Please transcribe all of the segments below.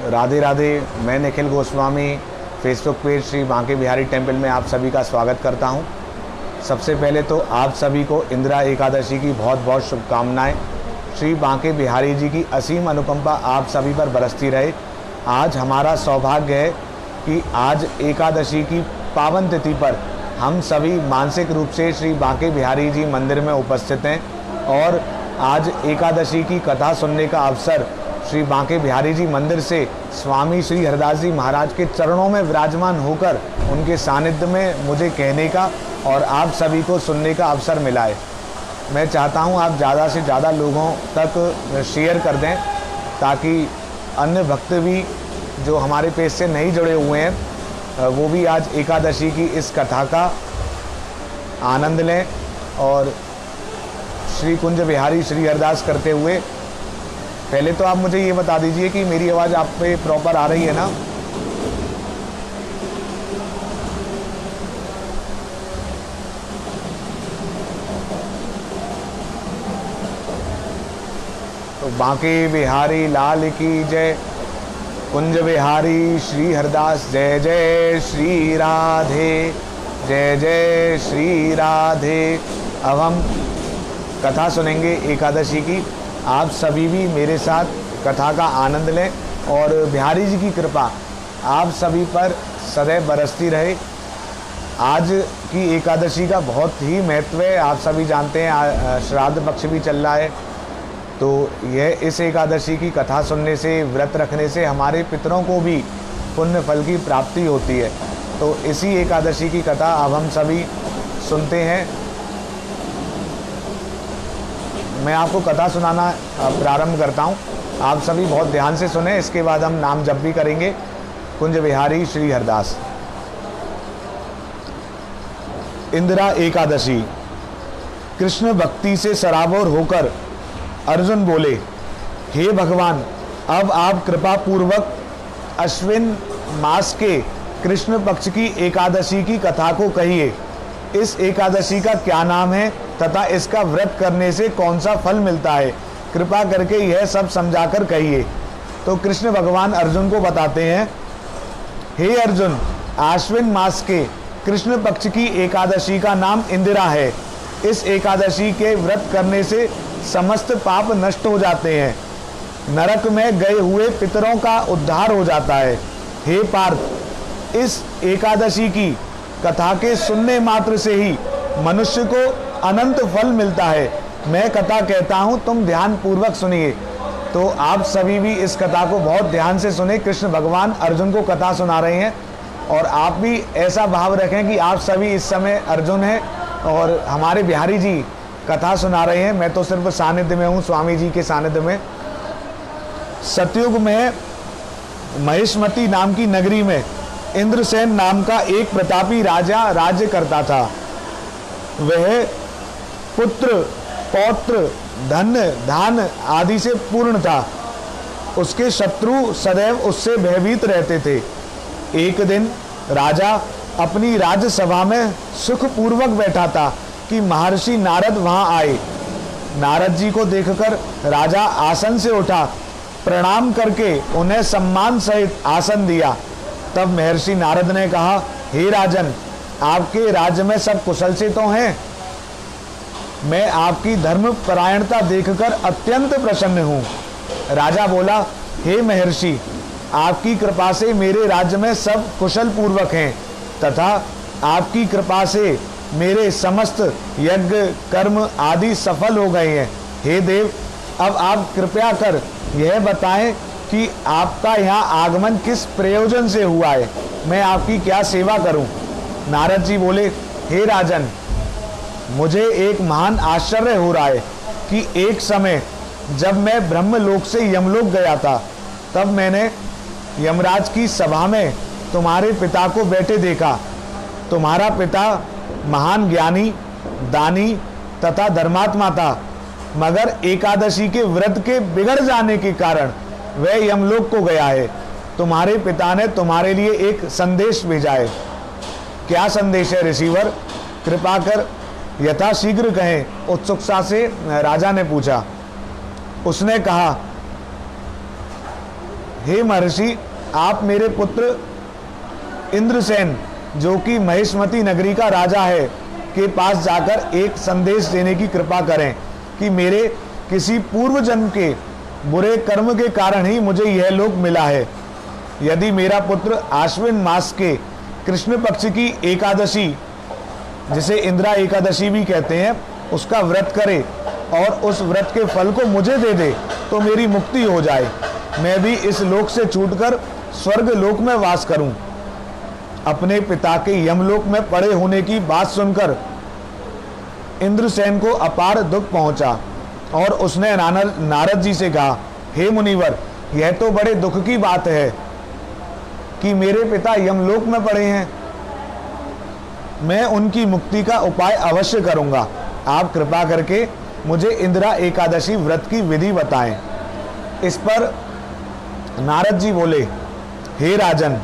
राधे राधे। मैं Nikhil Goswami Facebook page Shri Banke Bihari temple में आप सभी का स्वागत करता हूं। सबसे पहले तो आप सभी को इंदिरा एकादशी की बहुत बहुत शुभकामनाएं। श्री बांके बिहारी जी की असीम अनुकंपा आप सभी पर बरसती रहे। आज हमारा सौभाग्य है कि आज एकादशी की पावन तिथि पर हम सभी मानसिक रूप से श्री बांके बिहारी जी मंदिर में उपस्थित हैं और आज एकादशी की कथा सुनने का अवसर श्री बांके बिहारी जी मंदिर से स्वामी श्री हरदास जी महाराज के चरणों में विराजमान होकर उनके सानिध्य में मुझे कहने का और आप सभी को सुनने का अवसर मिला है। मैं चाहता हूं आप ज़्यादा से ज़्यादा लोगों तक शेयर कर दें ताकि अन्य भक्त भी जो हमारे पेज से नहीं जुड़े हुए हैं वो भी आज एकादशी की इस कथा का आनंद लें और श्री कुंज बिहारी श्री हरदास करते हुए। पहले तो आप मुझे ये बता दीजिए कि मेरी आवाज़ आप पे प्रॉपर आ रही है ना? तो बांके बिहारी लाल की जय, कुंज बिहारी श्री हरदास जय जय श्री राधे, जय जय श्री राधे। अब हम कथा सुनेंगे एकादशी की। आप सभी भी मेरे साथ कथा का आनंद लें और बिहारी जी की कृपा आप सभी पर सदैव बरसती रहे। आज की एकादशी का बहुत ही महत्व है, आप सभी जानते हैं। श्राद्ध पक्ष भी चल रहा है, तो यह इस एकादशी की कथा सुनने से, व्रत रखने से हमारे पितरों को भी पुण्य फल की प्राप्ति होती है। तो इसी एकादशी की कथा अब हम सभी सुनते हैं। मैं आपको कथा सुनाना प्रारंभ करता हूं। आप सभी बहुत ध्यान से सुने, इसके बाद हम नाम जप भी करेंगे। कुंज बिहारी श्री हरदास। इंदिरा एकादशी। कृष्ण भक्ति से सराबोर होकर अर्जुन बोले, हे भगवान, अब आप कृपा पूर्वक अश्विन मास के कृष्ण पक्ष की एकादशी की कथा को कहिए। इस एकादशी का क्या नाम है तथा इसका व्रत करने से कौन सा फल मिलता है, कृपा करके यह सब समझाकर कहिए। तो कृष्ण भगवान अर्जुन को बताते हैं, हे अर्जुन, आश्विन मास के कृष्ण पक्ष की एकादशी का नाम इंदिरा है। इस एकादशी के व्रत करने से समस्त पाप नष्ट हो जाते हैं, नरक में गए हुए पितरों का उद्धार हो जाता है। हे पार्थ, इस एकादशी की कथा के सुनने मात्र से ही मनुष्य को अनंत फल मिलता है। मैं कथा कहता हूँ, तुम ध्यान पूर्वक सुनिए। तो आप सभी भी इस कथा को बहुत ध्यान से सुने। कृष्ण भगवान अर्जुन को कथा सुना रहे हैं और आप भी ऐसा भाव रखें कि आप सभी इस समय अर्जुन हैं और हमारे बिहारी जी कथा सुना रहे हैं। मैं तो सिर्फ सानिध्य में हूँ, स्वामी जी के सानिध्य में। सतयुग में महिष्मती नाम की नगरी में इंद्रसेन नाम का एक प्रतापी राजा राज्य करता था। वह पुत्र, पौत्र, धन, धान आदि से पूर्ण था। उसके शत्रु सदैव उससे भयभीत रहते थे। एक दिन राजा अपनी राजसभा में सुखपूर्वक बैठा था कि महर्षि नारद वहां आए। नारद जी को देखकर राजा आसन से उठा, प्रणाम करके उन्हें सम्मान सहित आसन दिया। तब महर्षि नारद ने कहा, हे राजन, आपके राज्य में सब कुशल से तो हैं? मैं आपकी धर्म परायणता देखकर अत्यंत प्रसन्न हूँ। राजा बोला, हे महर्षि, आपकी कृपा से मेरे राज्य में सब कुशल पूर्वक हैं तथा आपकी कृपा से मेरे समस्त यज्ञ कर्म आदि सफल हो गए हैं। हे देव, अब आप कृपया कर यह बताएं कि आपका यहाँ आगमन किस प्रयोजन से हुआ है, मैं आपकी क्या सेवा करूं? नारद जी बोले, हे राजन, मुझे एक महान आश्चर्य हो रहा है कि एक समय जब मैं ब्रह्मलोक से यमलोक गया था, तब मैंने यमराज की सभा में तुम्हारे पिता को बैठे देखा। तुम्हारा पिता महान ज्ञानी, दानी तथा धर्मात्मा था, मगर एकादशी के व्रत के बिगड़ जाने के कारण वह यमलोक को गया है। तुम्हारे पिता ने तुम्हारे लिए एक संदेश भेजा है। क्या संदेश है रिसीवर? कृपा कर यथाशीघ्र कहें, उत्सुकता से राजा ने पूछा। उसने कहा, हे महर्षि, आप मेरे पुत्र इंद्रसेन, जो कि महेशमती नगरी का राजा है, के पास जाकर एक संदेश देने की कृपा करें कि मेरे किसी पूर्व जन्म के बुरे कर्म के कारण ही मुझे यह लोक मिला है। यदि मेरा पुत्र आश्विन मास के कृष्ण पक्ष की एकादशी, जिसे इंदिरा एकादशी भी कहते हैं, उसका व्रत करे और उस व्रत के फल को मुझे दे दे तो मेरी मुक्ति हो जाए, मैं भी इस लोक से छूटकर स्वर्ग लोक में वास करूं। अपने पिता के यमलोक में पड़े होने की बात सुनकर इंद्रसेन को अपार दुख पहुंचा और उसने नारद जी से कहा, हे मुनिवर, यह तो बड़े दुख की बात है कि मेरे पिता यमलोक में पड़े हैं। मैं उनकी मुक्ति का उपाय अवश्य करूंगा। आप कृपा करके मुझे इंदिरा एकादशी व्रत की विधि बताएं। इस पर नारद जी बोले, हे राजन,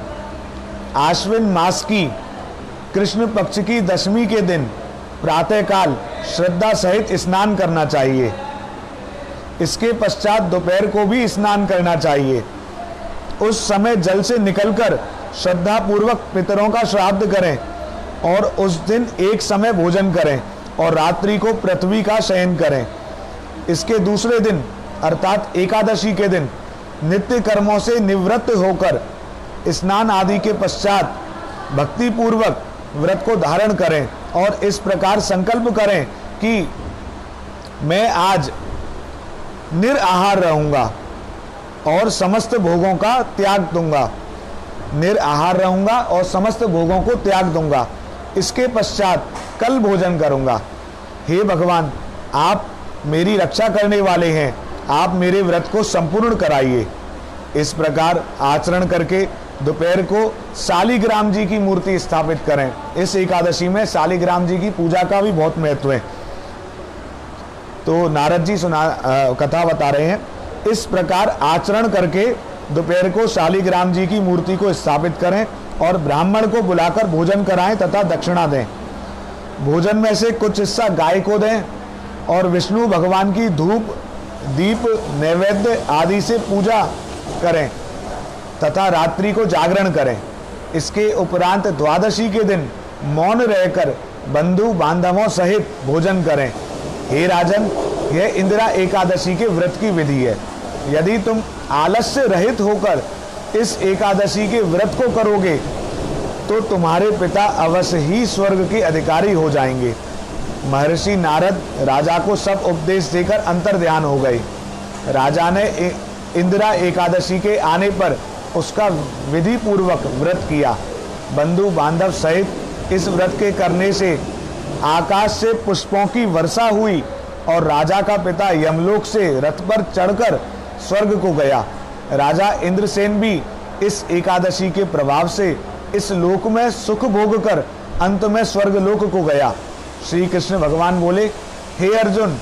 आश्विन मास की कृष्ण पक्ष की दशमी के दिन प्रातःकाल श्रद्धा सहित स्नान करना चाहिए। इसके पश्चात दोपहर को भी स्नान करना चाहिए। उस समय जल से निकलकर श्रद्धा पूर्वक पितरों का श्राद्ध करें और उस दिन एक समय भोजन करें और रात्रि को पृथ्वी का शयन करें। इसके दूसरे दिन अर्थात एकादशी के दिन नित्य कर्मों से निवृत्त होकर स्नान आदि के पश्चात भक्ति पूर्वक व्रत को धारण करें और इस प्रकार संकल्प करें कि मैं आज निराहार रहूंगा और समस्त भोगों का त्याग दूंगा। निराहार रहूंगा और समस्त भोगों को त्याग दूंगा। इसके पश्चात कल भोजन करूंगा। हे भगवान, आप मेरी रक्षा करने वाले हैं, आप मेरे व्रत को संपूर्ण कराइए। इस प्रकार आचरण करके दोपहर को शालिग्राम जी की मूर्ति स्थापित करें। इस एकादशी में शालिग्राम जी की पूजा का भी बहुत महत्व है। तो नारद जी कथा बता रहे हैं, इस प्रकार आचरण करके दोपहर को शालिग्राम जी की मूर्ति को स्थापित करें और ब्राह्मण को बुलाकर भोजन कराएं तथा दक्षिणा दें। भोजन में से कुछ हिस्सा गाय को दें और विष्णु भगवान की धूप, दीप, नैवेद्य आदि से पूजा करें तथा रात्रि को जागरण करें। इसके उपरांत द्वादशी के दिन मौन रहकर बंधु बांधवों सहित भोजन करें। हे राजन, यह इंदिरा एकादशी के व्रत की विधि है। यदि तुम आलस्य रहित होकर इस एकादशी के व्रत को करोगे तो तुम्हारे पिता अवश्य ही स्वर्ग के अधिकारी हो जाएंगे। महर्षि नारद राजा को सब उपदेश देकर अंतर ध्यान हो गए। राजा ने इंदिरा एकादशी के आने पर उसका विधि पूर्वक व्रत किया। बंधु बांधव सहित इस व्रत के करने से आकाश से पुष्पों की वर्षा हुई और राजा का पिता यमलोक से रथ पर चढ़कर स्वर्ग को गया। राजा इंद्रसेन भी इस एकादशी के प्रभाव से इस लोक में सुख भोग कर अंत में स्वर्ग लोक को गया। श्री कृष्ण भगवान बोले, हे अर्जुन,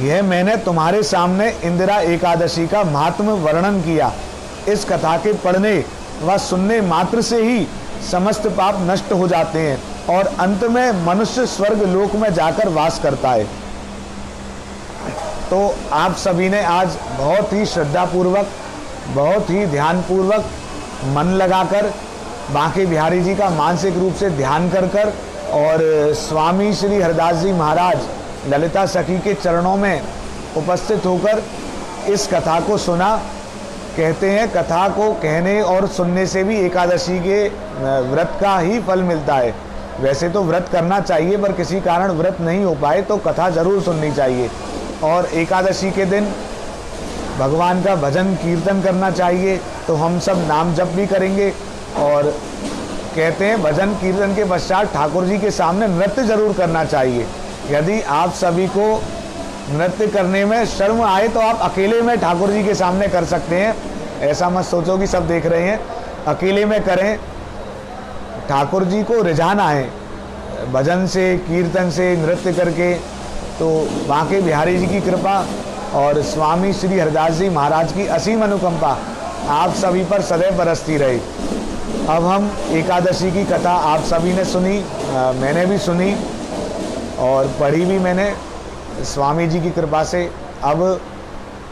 यह मैंने तुम्हारे सामने इंदिरा एकादशी का महात्म्य वर्णन किया। इस कथा के पढ़ने व सुनने मात्र से ही समस्त पाप नष्ट हो जाते हैं और अंत में मनुष्य स्वर्ग लोक में जाकर वास करता है। तो आप सभी ने आज बहुत ही श्रद्धापूर्वक, बहुत ही ध्यानपूर्वक मन लगाकर बांके बिहारी जी का मानसिक रूप से ध्यान कर और स्वामी श्री हरदास जी महाराज ललिता सखी के चरणों में उपस्थित होकर इस कथा को सुना। कहते हैं कथा को कहने और सुनने से भी एकादशी के व्रत का ही फल मिलता है। वैसे तो व्रत करना चाहिए, पर किसी कारण व्रत नहीं हो पाए तो कथा जरूर सुननी चाहिए। और एकादशी के दिन भगवान का भजन कीर्तन करना चाहिए। तो हम सब नाम जप भी करेंगे और कहते हैं भजन कीर्तन के पश्चात ठाकुर जी के सामने नृत्य जरूर करना चाहिए। यदि आप सभी को नृत्य करने में शर्म आए तो आप अकेले में ठाकुर जी के सामने कर सकते हैं। ऐसा मत सोचो कि सब देख रहे हैं, अकेले में करें। ठाकुर जी को रिझाना है भजन से, कीर्तन से, नृत्य करके। तो बांके बिहारी जी की कृपा और स्वामी श्री हरदास जी महाराज की असीम अनुकंपा आप सभी पर सदैव बरसती रहे। अब हम एकादशी की कथा आप सभी ने सुनी, मैंने भी सुनी और पढ़ी भी मैंने स्वामी जी की कृपा से। अब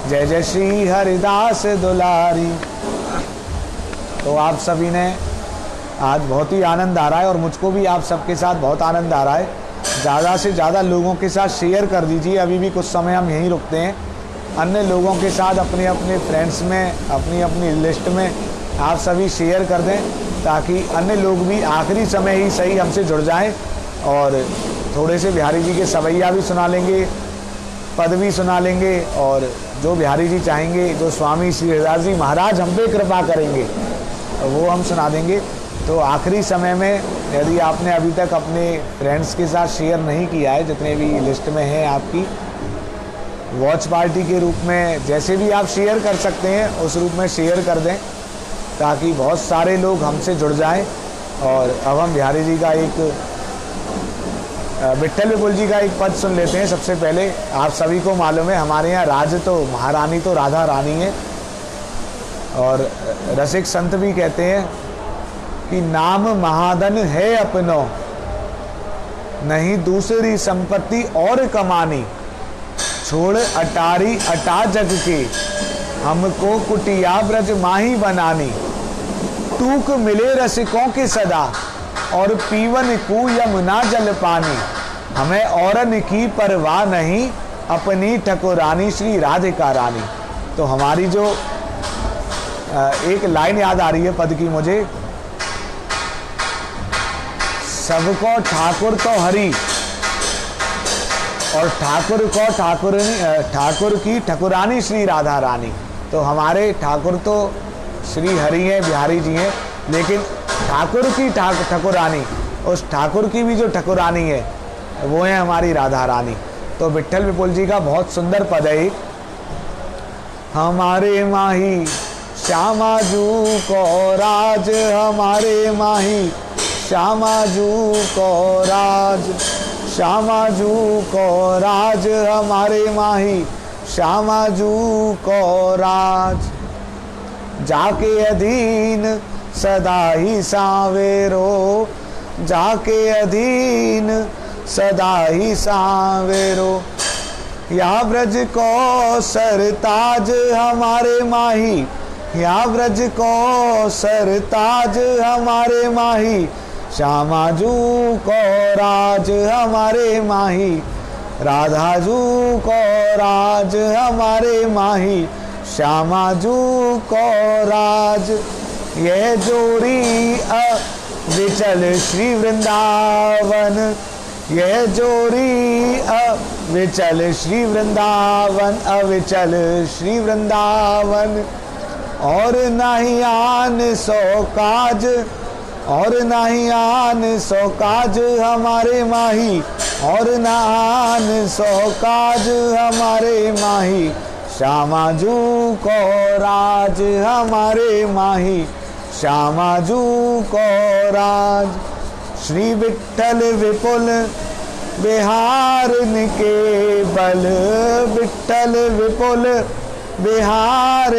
जय जय श्री हरिदास दुलारी। तो आप सभी ने आज बहुत ही आनंद आ रहा है और मुझको भी आप सबके साथ बहुत आनंद आ रहा है। ज़्यादा से ज़्यादा लोगों के साथ शेयर कर दीजिए। अभी भी कुछ समय हम यहीं रुकते हैं, अन्य लोगों के साथ अपने अपने फ्रेंड्स में, अपनी अपनी लिस्ट में आप सभी शेयर कर दें, ताकि अन्य लोग भी आखिरी समय ही सही हमसे जुड़ जाएं और थोड़े से बिहारी जी के सवैया भी सुना लेंगे, पद भी सुना लेंगे, और जो बिहारी जी चाहेंगे, जो स्वामी श्री हरिदास जी महाराज हम पे कृपा करेंगे, वो हम सुना देंगे। तो आखिरी समय में यदि आपने अभी तक अपने फ्रेंड्स के साथ शेयर नहीं किया है, जितने भी लिस्ट में हैं आपकी, वॉच पार्टी के रूप में जैसे भी आप शेयर कर सकते हैं उस रूप में शेयर कर दें, ताकि बहुत सारे लोग हमसे जुड़ जाएं। और अब हम बिहारी जी का एक विट्ठल विपुल जी का एक पद सुन लेते हैं। सबसे पहले आप सभी को मालूम है हमारे यहाँ राज तो महारानी तो राधा रानी है, और रसिक संत भी कहते हैं कि नाम महाधन है अपनो, नहीं दूसरी संपत्ति और कमानी, छोड़ अटारी अटा जग के, हमको कुटिया ब्रज माही बनानी, तूक मिले रसिकों के सदा, और पीवन कु यमुना जल पानी, हमें औरन की परवाह नहीं, अपनी ठकुरानी श्री राधिका रानी। तो हमारी जो एक लाइन याद आ रही है पद की मुझे, सबको ठाकुर तो हरि, और ठाकुर को ठाकुर की ठकुरानी श्री राधा रानी। तो हमारे ठाकुर तो श्री हरि हैं, बिहारी जी हैं, लेकिन ठाकुर की ठकुरानी, उस ठाकुर की भी जो ठकुरानी है वो है हमारी राधा रानी। तो विट्ठल विपुल जी का बहुत सुंदर पद है एक, हमारे माही श्यामाजू को राज, हमारे माही श्यामाजू को राज, श्यामाजू को राज, हमारे माही श्यामाजू को राज, जाके अधीन सदा ही सावेरो, जाके अधीन सदा ही सावेरो, या ब्रज को सरताज हमारे माही, या ब्रज को सरताज हमारे माही, श्यामाजू को राज हमारे माही, राधाजू को राज हमारे माही, श्यामाजू को राज, यह जोड़ी विचल श्री वृंदावन, यह जोड़ी विचल श्री वृंदावन, अविचल श्री वृंदावन, और नहीं आन सो काज, और नहीं आन सो काज हमारे माही, और न आन सो काज हमारे माही, श्यामाजू को राज हमारे माही, श्यामाजू को राज, श्री विट्ठल विपुल बिहार के बल, विट्ठल विपुल बिहार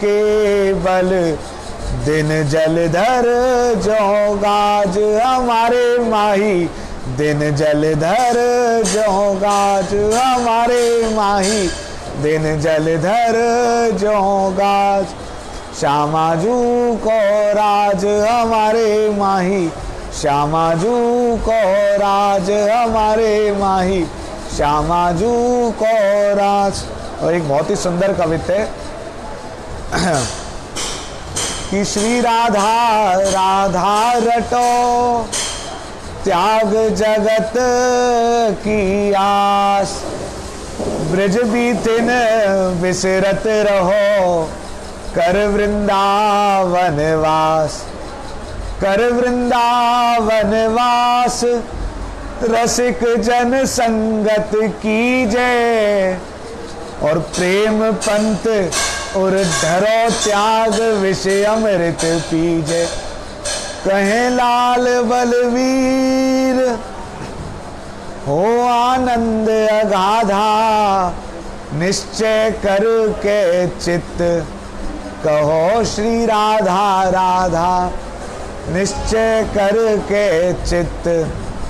के बल, दिन जलधर जो गाज हमारे माही, दिन जलधर जो गाज हमारे माही, दिन जलधर जो गाज, श्यामाजू को राज हमारे माही, श्यामाजू को राज हमारे माही, श्यामाजू को राज। और एक बहुत ही सुंदर कविता है कि श्री राधा राधा रटो, त्याग जगत की आस, ब्रज बीतिन विसरत रहो, कर वृंदावन वास, कर वृंदावन वास, रसिक जन संगत की जय, और प्रेम पंथ और धरो त्याग विषय अमृत पीजे, कहे लाल बलवीर हो आनंद अगाधा, निश्चय कर के चित्त कहो श्री राधा राधा, निश्चय कर के चित्त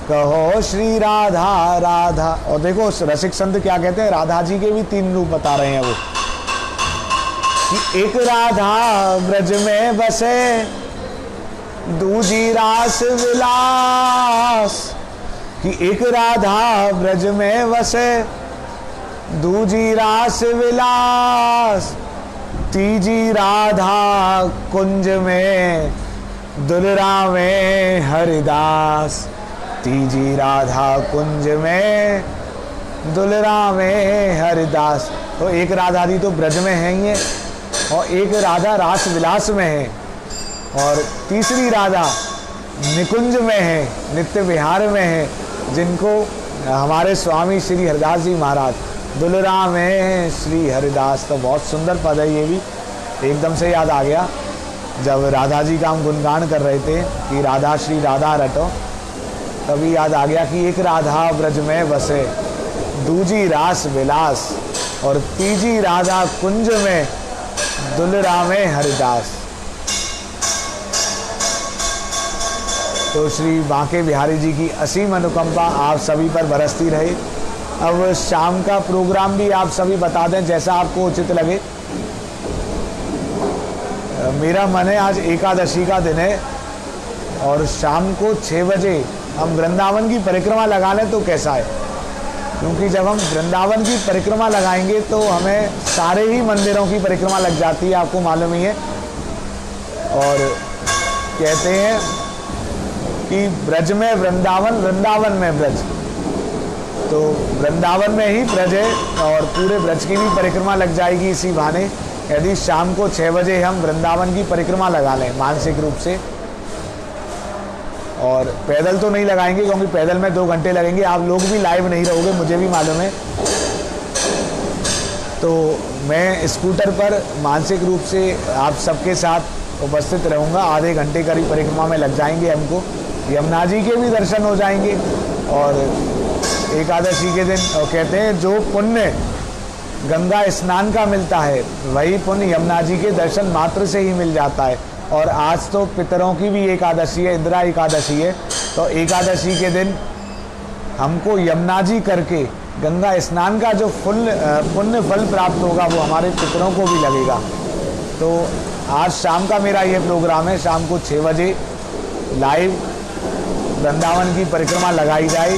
कहो श्री राधा राधा। और देखो रसिक संत क्या कहते हैं, राधा जी के भी 3 रूप बता रहे हैं वो, कि एक राधा ब्रज में बसे, दूजी रास विलास। कि एक राधा ब्रज में बसे, दूजी रास विलास। तीजी राधा कुंज में, दुलरा में हरिदास। तीजी राधा कुंज में, दुलरा में हरिदास। तो एक राधा दी तो ब्रज में है ये, और एक राधा रास विलास में है, और तीसरी राधा निकुंज में है, नित्य विहार में है, जिनको हमारे स्वामी श्री हरिदास जी महाराज दुलरा में श्री हरिदास। तो बहुत सुंदर पद है ये भी, एकदम से याद आ गया जब राधा जी का हम गुणगान कर रहे थे कि राधा श्री राधा रटो, तभी याद आ गया कि एक राधा ब्रज में बसे, दूजी रास विलास, और तीजी राधा कुंज में, दुलरा में हरिदास। तो श्री बांके बिहारी जी की असीम अनुकंपा आप सभी पर बरसती रहे। अब शाम का प्रोग्राम भी आप सभी बता दें जैसा आपको उचित लगे। मेरा मन है आज एकादशी का दिन है और शाम को 6 बजे हम वृंदावन की परिक्रमा लगा लें तो कैसा है, क्योंकि जब हम वृंदावन की परिक्रमा लगाएंगे तो हमें सारे ही मंदिरों की परिक्रमा लग जाती है, आपको मालूम ही है। और कहते हैं कि ब्रज में वृंदावन, वृंदावन में ब्रज, तो वृंदावन में ही ब्रज है और पूरे ब्रज की भी परिक्रमा लग जाएगी इसी बहाने, यदि शाम को 6 बजे हम वृंदावन की परिक्रमा लगा लें मानसिक रूप से। और पैदल तो नहीं लगाएंगे क्योंकि पैदल में 2 घंटे लगेंगे, आप लोग भी लाइव नहीं रहोगे, मुझे भी मालूम है। तो मैं स्कूटर पर मानसिक रूप से आप सबके साथ उपस्थित रहूँगा, आधे घंटे करीब परिक्रमा में लग जाएंगे हमको। यमुना जी के भी दर्शन हो जाएंगे और एकादशी के दिन कहते हैं जो पुण्य गंगा स्नान का मिलता है वही पुण्य यमुना जी के दर्शन मात्र से ही मिल जाता है। और आज तो पितरों की भी एकादशी है, इंदिरा एकादशी है, तो एकादशी के दिन हमको यमुना जी करके गंगा स्नान का जो पुण्य फल प्राप्त होगा वो हमारे पितरों को भी लगेगा। तो आज शाम का मेरा ये प्रोग्राम है, शाम को 6 बजे लाइव वृंदावन की परिक्रमा लगाई जाए।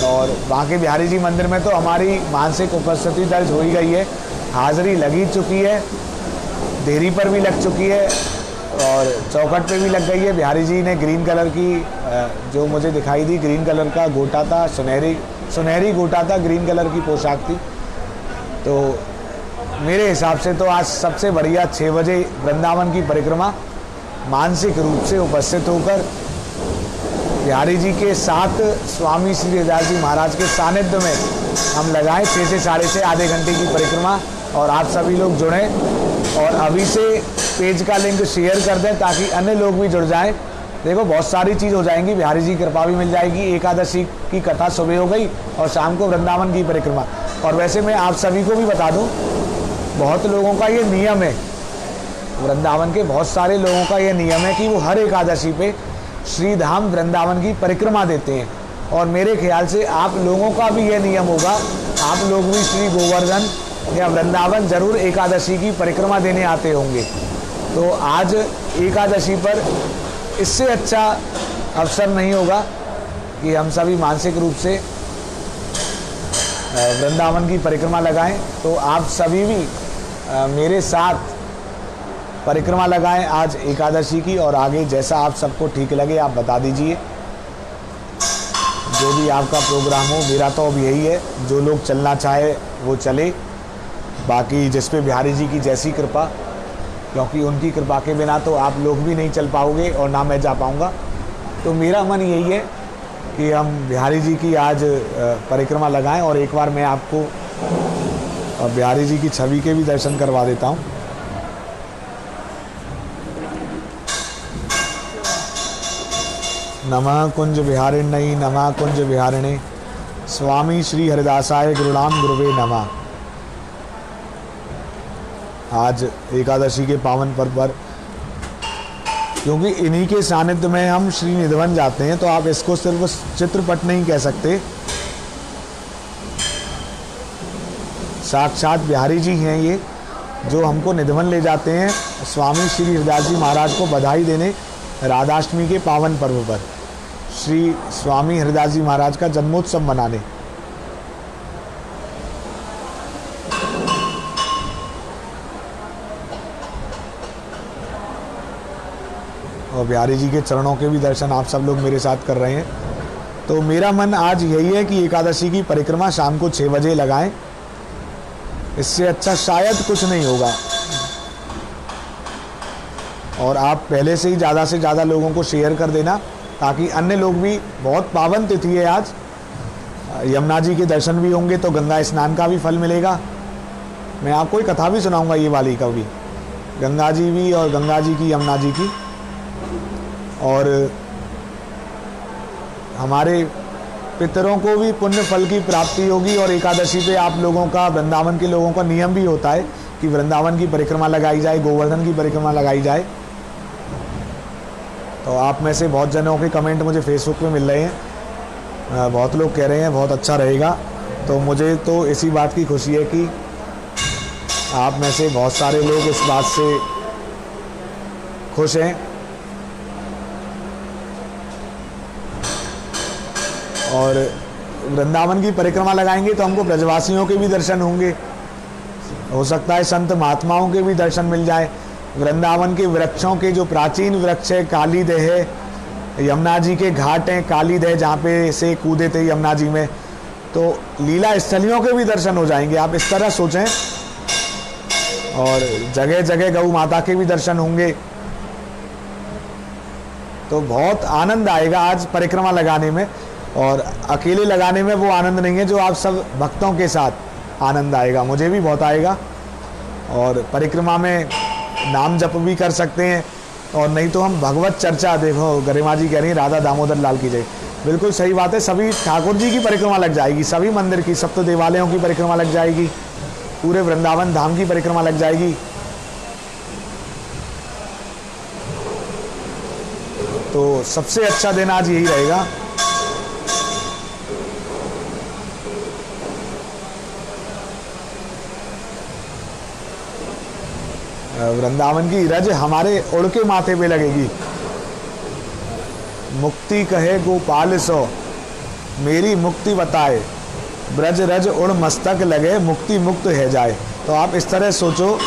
और बांके बिहारी जी मंदिर में तो हमारी मानसिक उपस्थिति दर्ज हो ही गई है, हाजिरी लगी चुकी है, देरी पर भी लग चुकी है और चौखट पे भी लग गई है। बिहारी जी ने ग्रीन कलर की जो मुझे दिखाई दी, ग्रीन कलर का गोटा था, सुनहरी गोटा था, ग्रीन कलर की पोशाक थी। तो मेरे हिसाब से तो आज सबसे बढ़िया 6 बजे वृंदावन की परिक्रमा मानसिक रूप से उपस्थित होकर बिहारी जी के साथ स्वामी श्री हरिदास जी महाराज के सानिध्य में हम लगाएं 6 से 6:30 आधे घंटे की परिक्रमा। और आप सभी लोग जुड़ें और अभी से पेज का लिंक शेयर कर दें ताकि अन्य लोग भी जुड़ जाएं। देखो बहुत सारी चीज़ हो जाएंगी, बिहारी जी की कृपा भी मिल जाएगी। एकादशी की कथा सुबह हो गई और शाम को वृंदावन की परिक्रमा। और वैसे मैं आप सभी को भी बता दूँ, बहुत लोगों का ये नियम है, वृंदावन के बहुत सारे लोगों का ये नियम है कि वो हर एकादशी पे श्री धाम वृंदावन की परिक्रमा देते हैं। और मेरे ख्याल से आप लोगों का भी यह नियम होगा, आप लोग भी श्री गोवर्धन या वृंदावन जरूर एकादशी की परिक्रमा देने आते होंगे। तो आज एकादशी पर इससे अच्छा अवसर नहीं होगा कि हम सभी मानसिक रूप से वृंदावन की परिक्रमा लगाएं। तो आप सभी भी मेरे साथ परिक्रमा लगाएं आज एकादशी की, और आगे जैसा आप सबको ठीक लगे आप बता दीजिए, जो भी आपका प्रोग्राम हो। मेरा तो अब यही है, जो लोग चलना चाहे वो चले, बाकी जिस पे बिहारी जी की जैसी कृपा, क्योंकि उनकी कृपा के बिना तो आप लोग भी नहीं चल पाओगे और ना मैं जा पाऊँगा। तो मेरा मन यही है कि हम बिहारी जी की आज परिक्रमा लगाएं। और एक बार मैं आपको बिहारी जी की छवि के भी दर्शन करवा देता हूँ। नमः कुंज विहारिण्यै नमः कुंज विहारिणे स्वामी श्री हरिदासाय गुरुणाम गुरुवे नमः। आज एकादशी के पावन पर्व पर, क्योंकि इन्हीं के सानिध्य में हम श्री निधिवन जाते हैं, तो आप इसको सिर्फ चित्रपट नहीं कह सकते, साक्षात बिहारी जी हैं ये। जो हमको निधवन ले जाते हैं स्वामी श्री हरिदास जी महाराज को बधाई देने राधाष्टमी के पावन पर्व पर, श्री स्वामी हरिदास जी महाराज का जन्मोत्सव मनाने। और बिहारी जी के चरणों के भी दर्शन आप सब लोग मेरे साथ कर रहे हैं। तो मेरा मन आज यही है कि एकादशी की परिक्रमा शाम को 6 बजे लगाएं। इससे अच्छा शायद कुछ नहीं होगा। और आप पहले से ही ज़्यादा से ज़्यादा लोगों को शेयर कर देना, ताकि अन्य लोग भी, बहुत पावन तिथि है आज, यमुना जी के दर्शन भी होंगे तो गंगा स्नान का भी फल मिलेगा। मैं आपको एक कथा भी सुनाऊंगा ये वाली कभी, गंगा जी भी और गंगा जी की, यमुना जी की। और हमारे पितरों को भी पुण्य फल की प्राप्ति होगी। और एकादशी पे आप लोगों का, वृंदावन के लोगों का नियम भी होता है कि वृंदावन की परिक्रमा लगाई जाए, गोवर्धन की परिक्रमा लगाई जाए। तो आप में से बहुत जनों के कमेंट मुझे फेसबुक पे मिल रहे हैं, बहुत लोग कह रहे हैं बहुत अच्छा रहेगा। तो मुझे तो इसी बात की खुशी है कि आप में से बहुत सारे लोग इस बात से खुश हैं। और वृंदावन की परिक्रमा लगाएंगे तो हमको ब्रजवासियों के भी दर्शन होंगे, हो सकता है संत महात्माओं के भी दर्शन मिल जाए। वृंदावन के वृक्षों के जो प्राचीन वृक्ष है, कालीदह है, यमुना जी के घाट हैं कालीदह, जहाँ पे से कूदे थे यमुना जी में, तो लीला स्थलियों के भी दर्शन हो जाएंगे। आप इस तरह सोचें। और जगह जगह गौ माता के भी दर्शन होंगे। तो बहुत आनंद आएगा आज परिक्रमा लगाने में। और अकेले लगाने में वो आनंद नहीं है जो आप सब भक्तों के साथ आनंद आएगा, मुझे भी बहुत आएगा। और परिक्रमा में नाम जप भी कर सकते हैं। और नहीं तो हम भगवत चर्चा, देखो गरिमा जी कह रही हैं राधा दामोदर लाल की जय, बिल्कुल सही बात है। सभी ठाकुर जी की परिक्रमा लग जाएगी, सभी मंदिर की, सप्त देवालयों की परिक्रमा लग जाएगी, पूरे वृंदावन धाम की परिक्रमा लग जाएगी। तो सबसे अच्छा दिन आज यही रहेगा। वृंदावन की रज हमारे उड़ के माथे पे लगेगी। मुक्ति कहे गोपाल सो, मेरी मुक्ति बताए, ब्रज रज उड़ मस्तक लगे, मुक्ति मुक्त है जाए। तो आप इस तरह सोचो,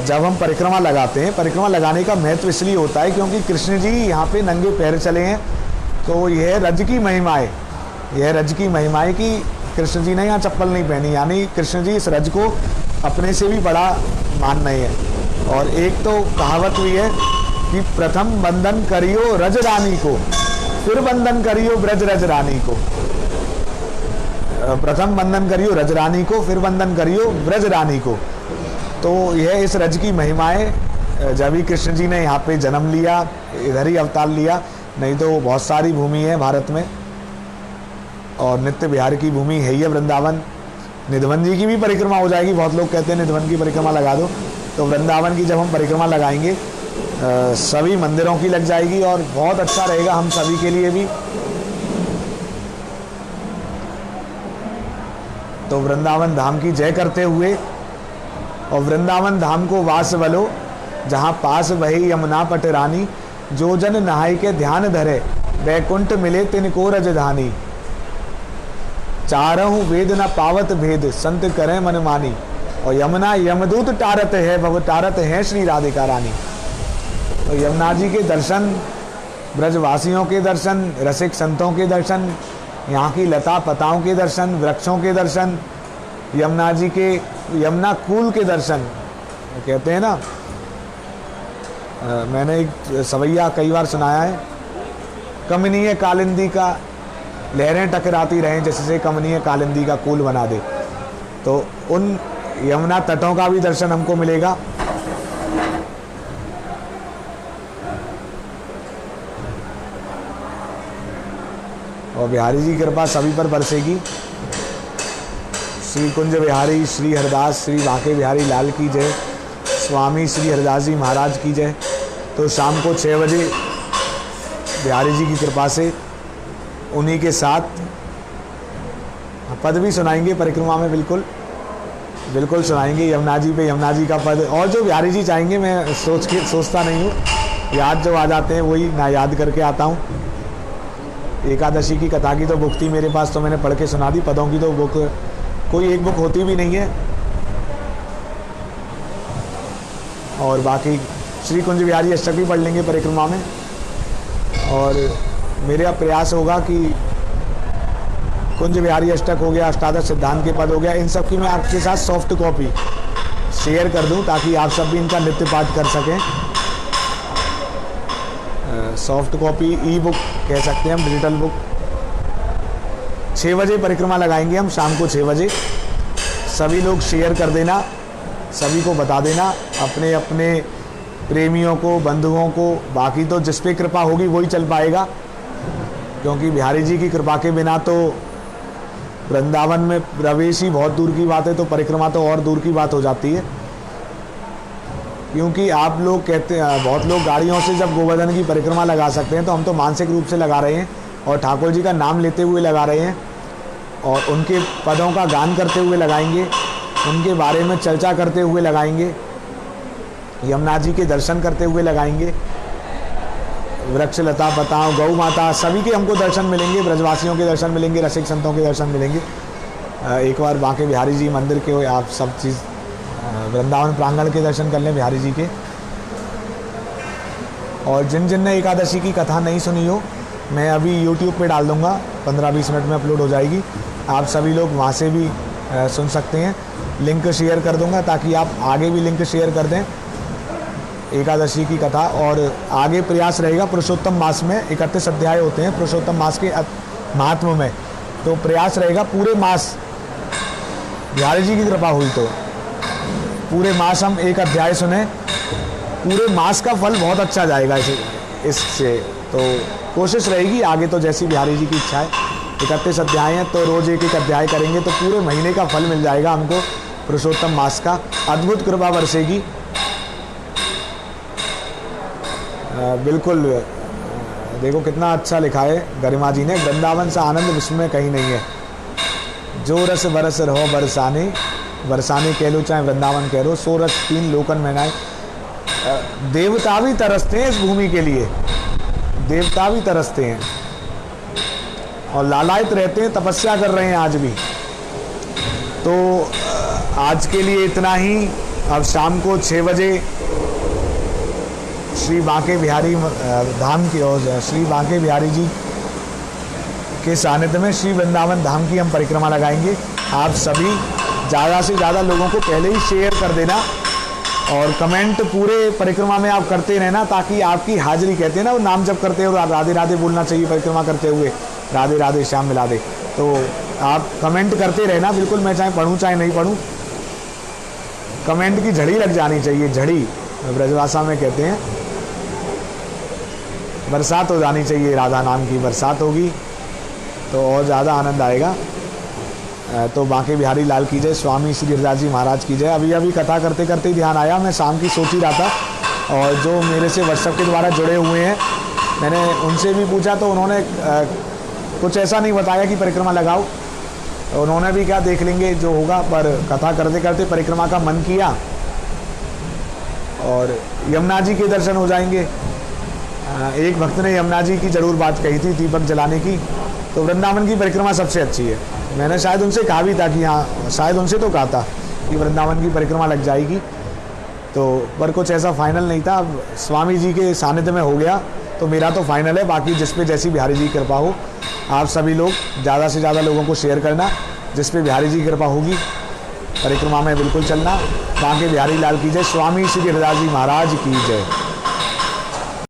जब हम परिक्रमा लगाते हैं, परिक्रमा लगाने का महत्व इसलिए होता है क्योंकि कृष्ण जी यहाँ पे नंगे पैर चले हैं। तो यह रज की महिमा है, यह रज की महिमा है कि कृष्ण जी ने यहाँ चप्पल नहीं पहनी, यानी कृष्ण जी इस रज को अपने से भी बड़ा मान रहे हैं। और एक तो कहावत भी है कि प्रथम बंधन करियो रज रानी को, फिर बंधन करियो ब्रज रज रानी को। प्रथम बंधन करियो रज रानी को, फिर बंधन करियो ब्रज रानी को। तो यह इस रज की महिमा है। जब ही कृष्ण जी ने यहाँ पे जन्म लिया, इधर ही अवतार लिया, नहीं तो बहुत सारी भूमि है भारत में। और नित्य बिहार की भूमि है ही है वृंदावन। निधवन जी की भी परिक्रमा हो जाएगी। बहुत लोग कहते हैं निधवन की परिक्रमा लगा दो, तो वृंदावन की जब हम परिक्रमा लगाएंगे सभी मंदिरों की लग जाएगी और बहुत अच्छा रहेगा हम सभी के लिए भी। तो वृंदावन धाम की जय करते हुए, और वृंदावन धाम को वास बलो, जहाँ पास वही यमुना पट रानी, जो जन नहाय के ध्यान धरे, बैकुंठ मिले तिनको रजधानी। चारहु वेद न पावत भेद, संत करें मन मानी, और यमुना यमदूत टारत है, भव टारत है श्री राधिका रानी। तो यमुना जी के दर्शन, ब्रजवासियों के दर्शन, रसिक संतों के दर्शन, यहाँ की लता पताओं के दर्शन, वृक्षों के दर्शन, यमुना जी के, यमुना कूल के दर्शन। कहते हैं ना, मैंने एक सवैया कई बार सुनाया है, कमनीय कालिंदी का लहरें टकराती रहें जैसे कमनीय कालिंदी का कूल बना दे। तो उन यमुना तटों का भी दर्शन हमको मिलेगा। और बिहारी जी की कृपा सभी पर बरसेगी। श्री कुंज बिहारी, श्री हरदास, श्री बांके बिहारी लाल की जय, स्वामी श्री हरदास जी महाराज की जय। तो शाम को 6 बजे बिहारी जी की कृपा से उन्हीं के साथ पद भी सुनाएंगे परिक्रमा में। बिल्कुल बिल्कुल सुनाएंगे यमुना जी पे, यमुना जी का पद, और जो बिहारी जी चाहेंगे मैं सोचता नहीं हूँ, याद जो आ जाते हैं वही मैं याद करके आता हूँ। एकादशी की कथा की तो बुक थी मेरे पास, तो मैंने पढ़ के सुना दी। पदों की तो बुक कोई एक बुक होती भी नहीं है। और बाकी श्री कुंज बिहारी अष्टक भी पढ़ लेंगे परिक्रमा में। और मेरा प्रयास होगा कि कुंज बिहारी अष्टक हो गया, अष्टादश सिद्धांत के पद हो गया, इन सब की मैं आपके साथ सॉफ्ट कॉपी शेयर कर दूं ताकि आप सब भी इनका नित्य पाठ कर सकें। सॉफ्ट कॉपी ई बुक कह सकते हैं हम, डिजिटल बुक। 6 बजे परिक्रमा लगाएंगे हम, शाम को 6 बजे। सभी लोग शेयर कर देना, सभी को बता देना, अपने अपने प्रेमियों को, बंधुओं को। बाकी तो जिस पे कृपा होगी वही चल पाएगा, क्योंकि बिहारी जी की कृपा के बिना तो वृंदावन में प्रवेश ही बहुत दूर की बात है, तो परिक्रमा तो और दूर की बात हो जाती है। क्योंकि आप लोग कहते हैं, बहुत लोग गाड़ियों से जब गोवर्धन की परिक्रमा लगा सकते हैं, तो हम तो मानसिक रूप से लगा रहे हैं और ठाकुर जी का नाम लेते हुए लगा रहे हैं, और उनके पदों का गान करते हुए लगाएंगे, उनके बारे में चर्चा करते हुए लगाएंगे, यमुना जी के दर्शन करते हुए लगाएंगे। वृक्ष लता पताओं, गौ माता, सभी के हमको दर्शन मिलेंगे, ब्रजवासियों के दर्शन मिलेंगे, रसिक संतों के दर्शन मिलेंगे। एक बार बांके बिहारी जी मंदिर के आप सब चीज़, वृंदावन प्रांगण के दर्शन कर लें बिहारी जी के। और जिन जिन ने एकादशी की कथा नहीं सुनी हो, मैं अभी YouTube पे डाल दूँगा, 15-20 मिनट में अपलोड हो जाएगी। आप सभी लोग वहाँ से भी सुन सकते हैं। लिंक शेयर कर दूँगा ताकि आप आगे भी लिंक शेयर कर दें एकादशी की कथा। और आगे प्रयास रहेगा, पुरुषोत्तम मास में 31 अध्याय होते हैं पुरुषोत्तम मास के महात्म में, तो प्रयास रहेगा पूरे मास, बिहारी जी की कृपा हुई तो पूरे मास हम एक अध्याय सुने। पूरे मास का फल बहुत अच्छा जाएगा इससे, तो कोशिश रहेगी आगे तो जैसी बिहारी जी की इच्छा है। 31 अध्याय हैं तो रोज़ एक एक अध्याय करेंगे तो पूरे महीने का फल मिल जाएगा हमको पुरुषोत्तम मास का। अद्भुत कृपा बरसेगी। बिल्कुल, देखो कितना अच्छा लिखा है गरिमा जी ने, वृंदावन सा आनंद विश्व में कहीं नहीं है। जो रस बरस रहो बरसाने, बरसाने कह लो चाहे वृंदावन कह लो, सो रस 3 लोकन में नाए। देवता भी तरसते हैं इस भूमि के लिए, देवता भी तरसते हैं और लालायित रहते हैं, तपस्या कर रहे हैं आज भी। तो आज के लिए इतना ही। अब शाम को 6 बजे श्री बांके बिहारी धाम की, और श्री बांके बिहारी जी के सानिध्य में श्री वृंदावन धाम की हम परिक्रमा लगाएंगे। आप सभी ज़्यादा से ज़्यादा लोगों को पहले ही शेयर कर देना, और कमेंट पूरे परिक्रमा में आप करते रहना, ताकि आपकी हाजिरी, कहते हैं ना वो नाम जप करते हो राधे राधे बोलना चाहिए परिक्रमा करते हुए, राधे राधे श्याम मिला दे। तो आप कमेंट करते रहना, बिल्कुल, मैं चाहे पढ़ूँ चाहे नहीं पढ़ूँ, कमेंट की झड़ी लग जानी चाहिए। झड़ी ब्रजभाषा में कहते हैं, बरसात हो जानी चाहिए, राधा नाम की बरसात होगी तो और ज़्यादा आनंद आएगा। तो बांके बिहारी लाल की जय, स्वामी श्री हरिदास जी महाराज की जय। अभी अभी कथा करते करते ही ध्यान आया, मैं शाम की सोच ही रहा था, और जो मेरे से व्हाट्सएप के द्वारा जुड़े हुए हैं, मैंने उनसे भी पूछा तो उन्होंने कुछ ऐसा नहीं बताया कि परिक्रमा लगाओ, उन्होंने भी क्या देख लेंगे जो होगा, पर कथा करते करते परिक्रमा का मन किया और यमुना जी के दर्शन हो जाएंगे। एक भक्त ने यमुना जी की ज़रूर बात कही थी दीपक जलाने की, तो वृंदावन की परिक्रमा सबसे अच्छी है। मैंने शायद उनसे कहा भी था कि हाँ, शायद उनसे तो कहा था कि वृंदावन की परिक्रमा लग जाएगी, तो पर कुछ ऐसा फाइनल नहीं था। अब स्वामी जी के सानिध्य में हो गया तो मेरा तो फाइनल है, बाकी जिस पे जैसी बिहारी जी की कृपा हो। आप सभी लोग ज़्यादा से ज़्यादा लोगों को शेयर करना, जिस पे बिहारी जी की कृपा होगी परिक्रमा में बिल्कुल चलना। बांके बिहारी लाल की जय, स्वामी श्री हरिदास जी महाराज की जय।